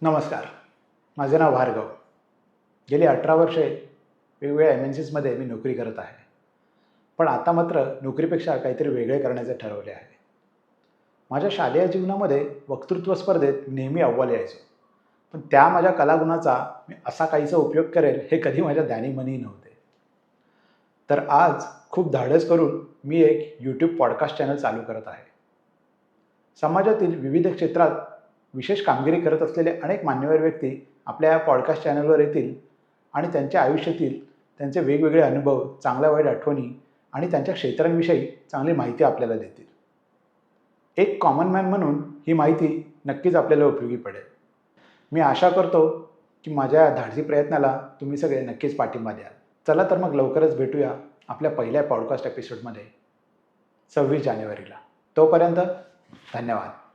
नमस्कार. माझे नाव भार्गव. गेली 18 वर्षे वेगवेगळ्या MNCsमध्ये मी नोकरी करत आहे. पण आता मात्र नोकरीपेक्षा काहीतरी वेगळे करण्याचे ठरवले आहे. माझ्या शालेय जीवनामध्ये वक्तृत्व स्पर्धेत नेहमी अव्वल यायचो. पण त्या माझ्या कलागुणाचा मी असा काहीसा उपयोग करेल हे कधी माझ्या ध्यानीमनी नव्हते. तर आज खूप धाडस करून मी एक YouTube पॉडकास्ट चॅनल चालू करत आहे. समाजातील विविध क्षेत्रात विशेष कामगिरी करत असलेले अनेक मान्यवर व्यक्ती आपल्या या पॉडकास्ट चॅनलवर येतील आणि त्यांच्या आयुष्यातील त्यांचे वेगवेगळे अनुभव, चांगल्या वाईट आठवणी आणि त्यांच्या क्षेत्रांविषयी चांगली माहिती आपल्याला देतील. एक कॉमन मॅन म्हणून ही माहिती नक्कीच आपल्याला उपयोगी पडेल. मी आशा करतो की माझ्या या धाडसी प्रयत्नाला तुम्ही सगळे नक्कीच पाठिंबा द्याल. चला तर मग लवकरच भेटूया आपल्या पहिल्या पॉडकास्ट एपिसोडमध्ये 26 जानेवारीला. तोपर्यंत धन्यवाद.